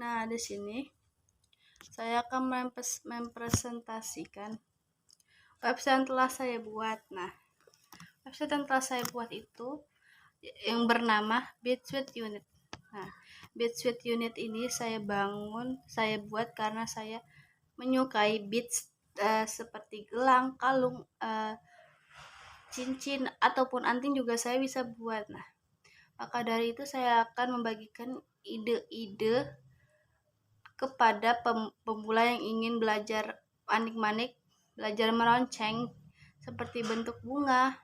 Nah, di sini saya akan mempresentasikan website yang telah saya buat. Nah, website yang telah saya buat itu yang bernama Bitsuite Unit. Nah, Bitsuite Unit ini saya buat karena saya menyukai beads seperti gelang, kalung, cincin ataupun anting juga saya bisa buat. Nah, maka dari itu saya akan membagikan ide-ide kepada pemula yang ingin belajar manik-manik, belajar meronceng seperti bentuk bunga,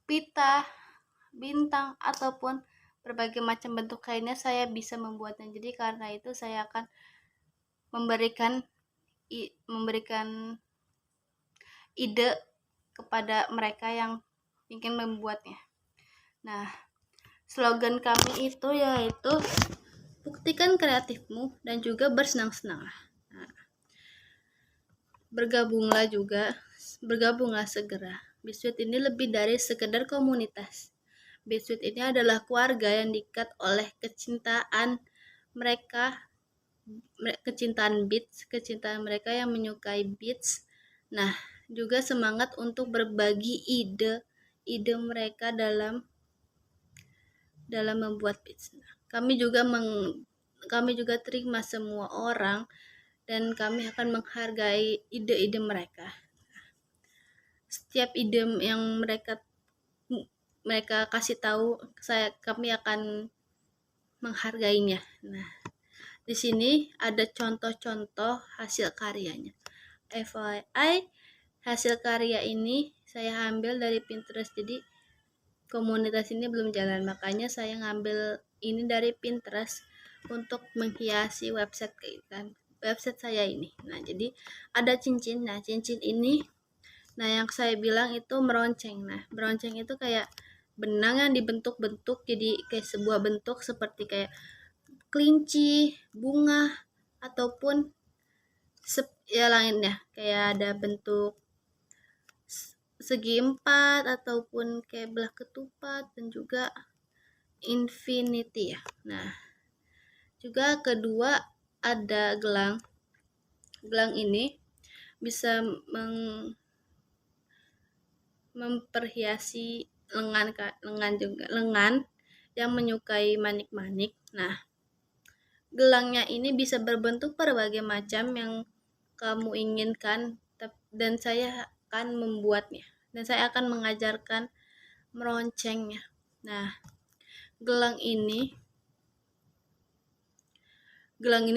pita, bintang, ataupun berbagai macam bentuk lainnya saya bisa membuatnya. Jadi karena itu saya akan memberikan ide kepada mereka yang ingin membuatnya. Nah, slogan kami itu yaitu buktikan kreatifmu dan juga bersenang-senanglah. Nah, bergabunglah segera. Bitsuite ini lebih dari sekedar komunitas. Bitsuite ini adalah keluarga yang diikat oleh kecintaan beats, kecintaan mereka yang menyukai beats. Nah, juga semangat untuk berbagi ide mereka dalam membuat beats. Nah, kami juga terima semua orang dan kami akan menghargai ide-ide mereka. Setiap ide yang mereka kasih tahu, kami akan menghargainya. Nah, di sini ada contoh-contoh hasil karyanya. FYI, hasil karya ini saya ambil dari Pinterest. Jadi komunitas ini belum jalan, makanya saya ngambil ini dari Pinterest untuk menghiasi website saya ini. Nah, jadi ada cincin. Nah, cincin ini, yang saya bilang itu meronceng. Nah, meronceng itu kayak benang yang dibentuk-bentuk jadi kayak sebuah bentuk seperti kayak kelinci, bunga, ataupun lainnya. Kayak ada bentuk segi empat ataupun kayak belah ketupat dan juga infinity ya. Nah, juga kedua ada gelang. Gelang ini bisa memperhiasi lengan yang menyukai manik-manik. Nah, gelangnya ini bisa berbentuk berbagai macam yang kamu inginkan, dan saya akan membuatnya dan saya akan mengajarkan meroncengnya. Nah, gelang ini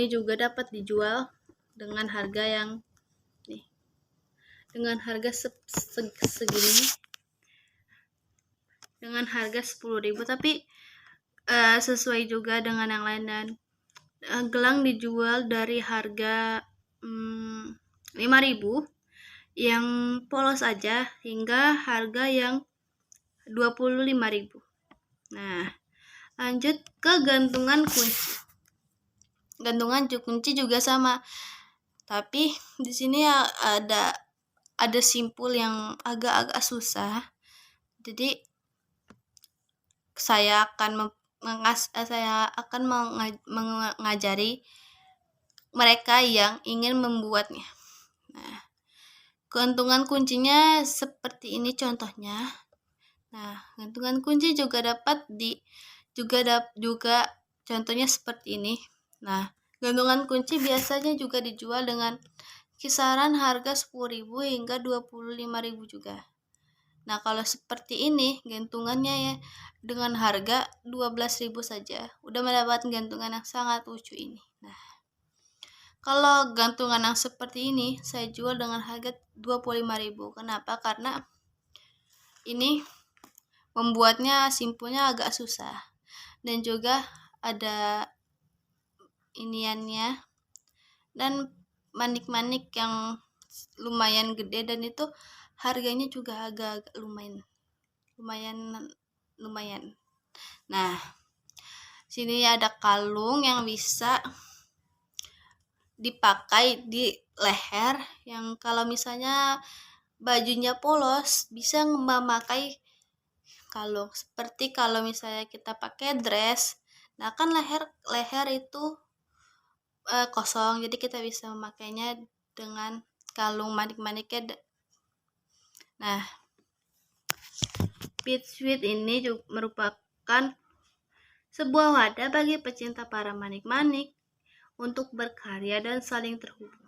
juga dapat dijual dengan harga segini, dengan harga 10.000, tapi sesuai juga dengan yang lain. Dan gelang dijual dari harga 5.000 yang polos aja hingga harga yang 25.000. Nah, lanjut ke gantungan kunci. Gantungan kunci juga sama, tapi di sini ada simpul yang agak-agak susah. Jadi saya akan mengajari mereka yang ingin membuatnya. Nah, gantungan kuncinya seperti ini contohnya. Nah, gantungan kunci juga juga contohnya seperti ini. Nah, gantungan kunci biasanya juga dijual dengan kisaran harga 10.000 hingga 25.000 juga. Nah, kalau seperti ini gantungannya ya dengan harga 12.000 saja udah mendapatkan gantungan yang sangat lucu ini. Nah, kalau gantungan yang seperti ini saya jual dengan harga 25.000. Kenapa? Karena ini membuatnya simpulnya agak susah dan juga ada iniannya dan manik-manik yang lumayan gede, dan itu harganya juga agak lumayan. Nah, sini ada kalung yang bisa dipakai di leher, yang kalau misalnya bajunya polos bisa memakai kalung. Seperti kalau misalnya kita pakai dress, nah kan leher itu kosong, jadi kita bisa memakainya dengan kalung manik-maniknya. Nah, bead sweet ini juga merupakan sebuah wadah bagi pecinta para manik-manik untuk berkarya dan saling terhubung.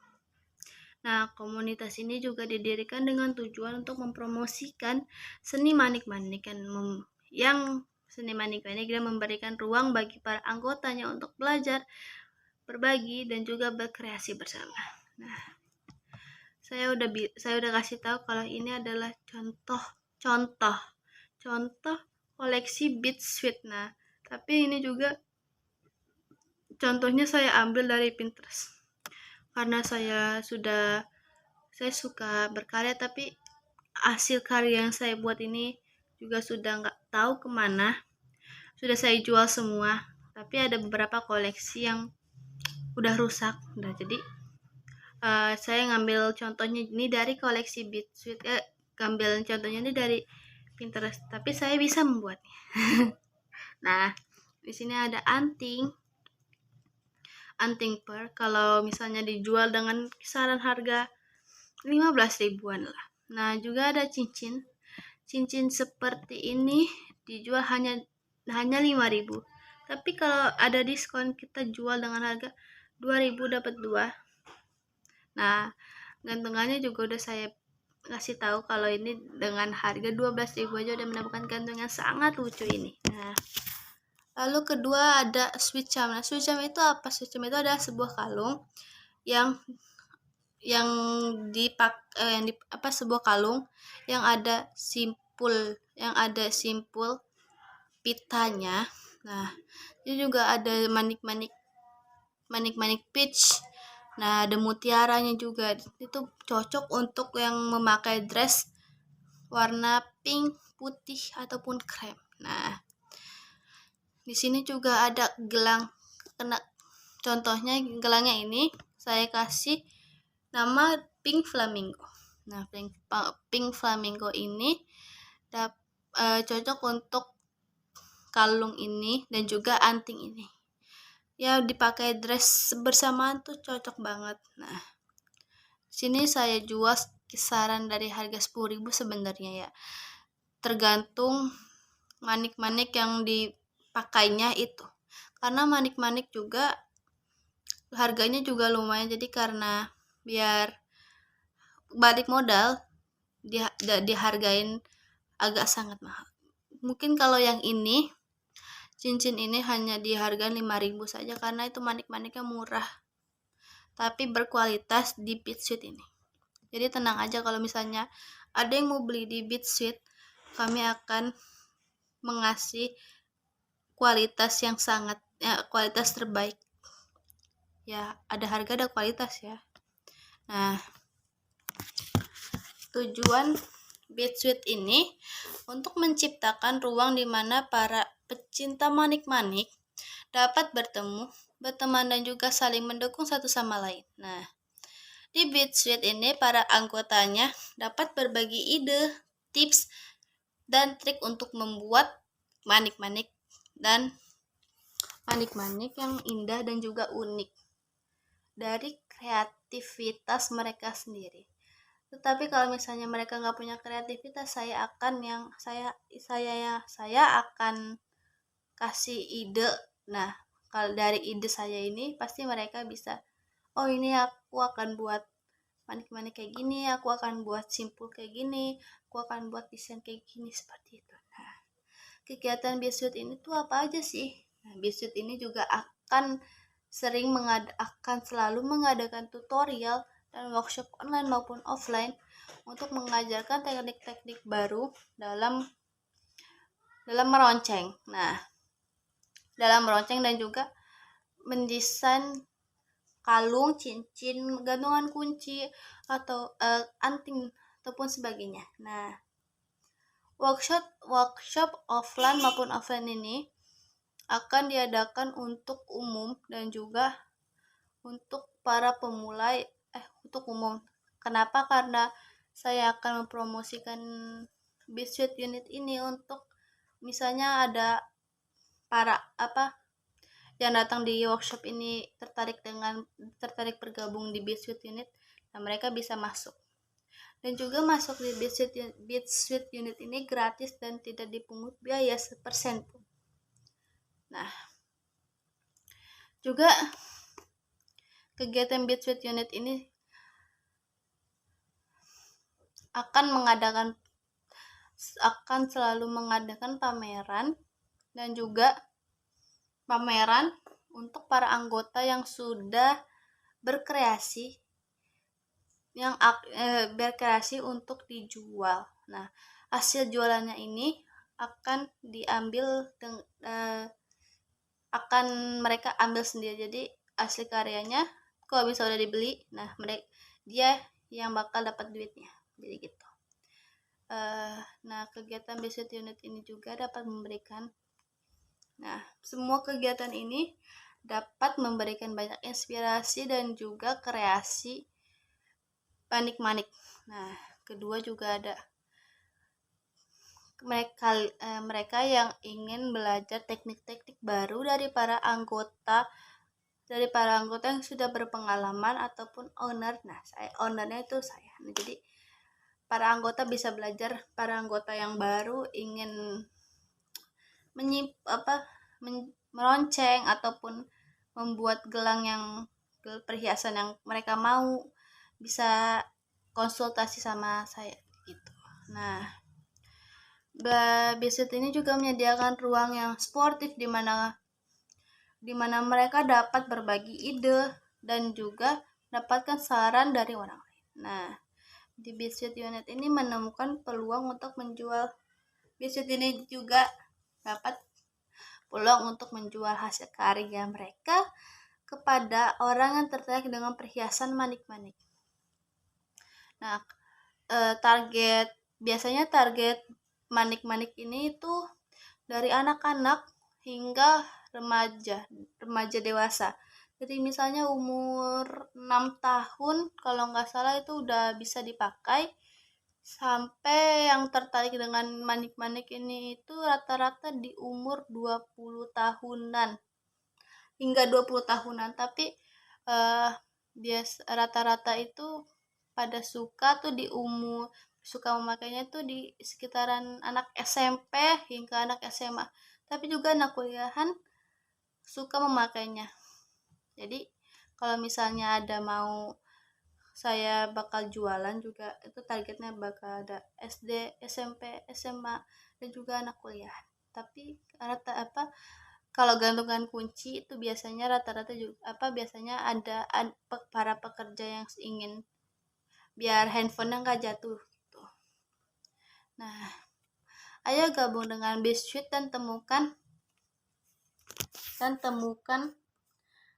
Nah, komunitas ini juga didirikan dengan tujuan untuk mempromosikan seni manik-manik yang seni manik-manik dan memberikan ruang bagi para anggotanya untuk belajar, berbagi, dan juga berkreasi bersama. Nah, saya udah kasih tahu kalau ini adalah contoh koleksi bead sweet. Nah, tapi ini juga contohnya saya ambil dari Pinterest. Karena saya suka berkarya, tapi hasil karya yang saya buat ini juga sudah nggak tahu kemana, sudah saya jual semua. Tapi ada beberapa koleksi yang udah rusak. Nah, jadi saya ngambil contohnya ini dari koleksi bead sweet, ngambil contohnya ini dari Pinterest, tapi saya bisa membuatnya. Nah, di sini ada anting pearl. Kalau misalnya dijual dengan kisaran harga 15 ribuan lah. Nah, juga ada cincin seperti ini dijual hanya 5.000. Tapi kalau ada diskon kita jual dengan harga 2.000 dapat 2. Nah, gantungannya juga udah saya kasih tahu kalau ini dengan harga 12.000 aja udah mendapatkan gantung yang sangat lucu ini. Nah, lalu kedua ada sweet charm. Nah, sweet charm itu apa? Sweet charm itu adalah sebuah kalung yang sebuah kalung yang ada simpul pitanya. Nah, ini juga ada manik-manik peach. Nah, ada mutiaranya juga. Itu cocok untuk yang memakai dress warna pink, putih ataupun krem. Nah, di sini juga ada gelang. Contohnya gelangnya ini saya kasih nama pink flamingo. Nah, pink flamingo ini cocok untuk kalung ini dan juga anting ini. Ya, dipakai dress bersamaan tuh cocok banget. Nah, sini saya jual kisaran dari harga 10.000 sebenarnya ya. Tergantung manik-manik yang dipakainya itu. Karena manik-manik juga harganya juga lumayan, jadi karena biar balik modal dihargain agak sangat mahal. Mungkin kalau yang ini cincin ini hanya dihargain 5.000 saja karena itu manik-maniknya murah tapi berkualitas di bead sweet ini. Jadi tenang aja kalau misalnya ada yang mau beli di bead sweet, kami akan mengasih kualitas yang kualitas terbaik. Ya, ada harga ada kualitas ya. Nah, tujuan bead sweet ini untuk menciptakan ruang di mana para pecinta manik-manik dapat bertemu, berteman, dan juga saling mendukung satu sama lain. Nah, di bead sweet ini para anggotanya dapat berbagi ide, tips, dan trik untuk membuat manik-manik yang indah dan juga unik dari kreativitas mereka sendiri. Tetapi kalau misalnya mereka nggak punya kreativitas, saya akan kasih ide. Nah, kalau dari ide saya ini pasti mereka bisa, oh ini aku akan buat manik-manik kayak gini, aku akan buat simpul kayak gini, aku akan buat desain kayak gini, seperti itu. Nah, kegiatan bead sweet ini tuh apa aja sih? Nah, bead sweet ini juga akan selalu mengadakan tutorial dan workshop online maupun offline untuk mengajarkan teknik-teknik baru dalam meronceng. Nah, dalam meronceng dan juga mendesain kalung, cincin, gantungan kunci, atau anting ataupun sebagainya. Nah, workshop offline maupun offline ini akan diadakan untuk umum dan juga untuk para pemula, untuk umum. Kenapa? Karena saya akan mempromosikan bead sweet unit ini untuk misalnya ada para yang datang di workshop ini tertarik bergabung di Bitsuite Unit, nah mereka bisa masuk. Dan juga masuk di Bitsuite Unit ini gratis dan tidak dipungut biaya 1% pun. Nah, juga kegiatan Bitsuite Unit ini akan selalu mengadakan pameran dan juga pameran untuk para anggota yang sudah berkreasi untuk dijual. Nah, hasil jualannya ini akan mereka ambil sendiri. Jadi asli karyanya kalau bisa udah dibeli, nah dia yang bakal dapat duitnya. Jadi gitu. Nah, kegiatan Bitsuite Unit ini juga dapat memberikan semua kegiatan ini dapat memberikan banyak inspirasi dan juga kreasi manik-manik. Nah, kedua juga ada mereka yang ingin belajar teknik-teknik baru dari para anggota yang sudah berpengalaman ataupun owner. Nah, ownernya itu saya. Nah, jadi para anggota bisa belajar, para anggota yang baru ingin meronceng ataupun membuat perhiasan yang mereka mau, bisa konsultasi sama saya gitu. Nah, Bitsuite ini juga menyediakan ruang yang sportif di mana mereka dapat berbagi ide dan juga mendapatkan saran dari orang lain. Nah, di Bitsuite Unit ini menemukan peluang untuk menjual. Bitsuite ini juga dapat peluang untuk menjual hasil karya mereka kepada orang yang tertarik dengan perhiasan manik-manik. Nah, biasanya target manik-manik ini itu dari anak-anak hingga remaja dewasa. Jadi misalnya umur 6 tahun kalau nggak salah itu udah bisa dipakai, sampai yang tertarik dengan manik-manik ini itu rata-rata di umur 20 tahunan hingga 20 tahunan. Tapi rata-rata itu pada suka memakainya tuh di sekitaran anak SMP hingga anak SMA. Tapi juga anak kuliahan suka memakainya. Jadi kalau misalnya saya bakal jualan juga, itu targetnya bakal ada SD, SMP, SMA, dan juga anak kuliah. Tapi kalau gantungan kunci itu biasanya rata-rata juga biasanya ada para pekerja yang ingin biar handphonenya nggak jatuh gitu. Nah, ayo gabung dengan Bitsuite dan temukan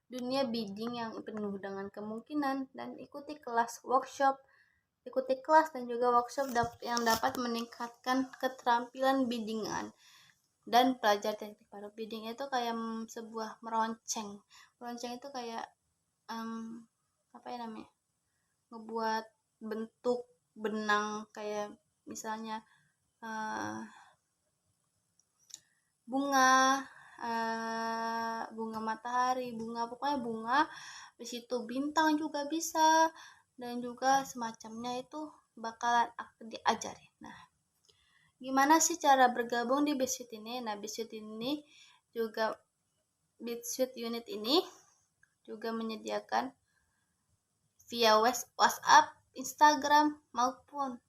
dunia bidding yang penuh dengan kemungkinan, dan ikuti kelas dan juga workshop yang dapat meningkatkan keterampilan biddingan dan belajar teknik baru. Bidding itu kayak sebuah meronceng itu kayak ngebuat bentuk benang, kayak misalnya bunga matahari, pokoknya bunga, di situ bintang juga bisa, dan juga semacamnya itu bakalan diajarin. Nah, gimana sih cara bergabung di Bitsuite ini? Nah, Bitsuite Unit ini juga menyediakan via WhatsApp, Instagram, maupun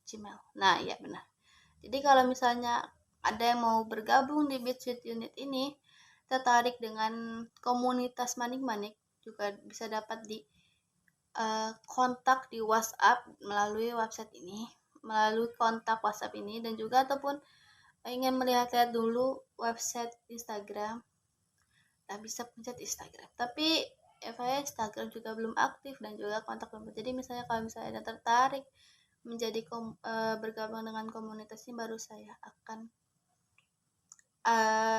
Gmail. Nah, ya benar. Jadi kalau misalnya ada yang mau bergabung di Bitsuite Unit ini, tertarik dengan komunitas manik-manik, juga bisa dapat di kontak di WhatsApp melalui kontak WhatsApp ini, dan juga ataupun ingin melihat dulu website Instagram, bisa pencet Instagram. Tapi Instagram juga belum aktif dan juga kontak belum. Jadi misalnya kalau misalnya ada tertarik menjadi bergabung dengan komunitas ini, baru saya akan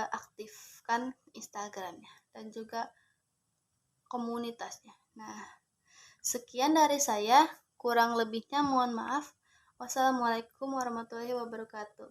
aktifkan Instagramnya dan juga komunitasnya. Nah, sekian dari saya, kurang lebihnya mohon maaf. Wassalamualaikum warahmatullahi wabarakatuh.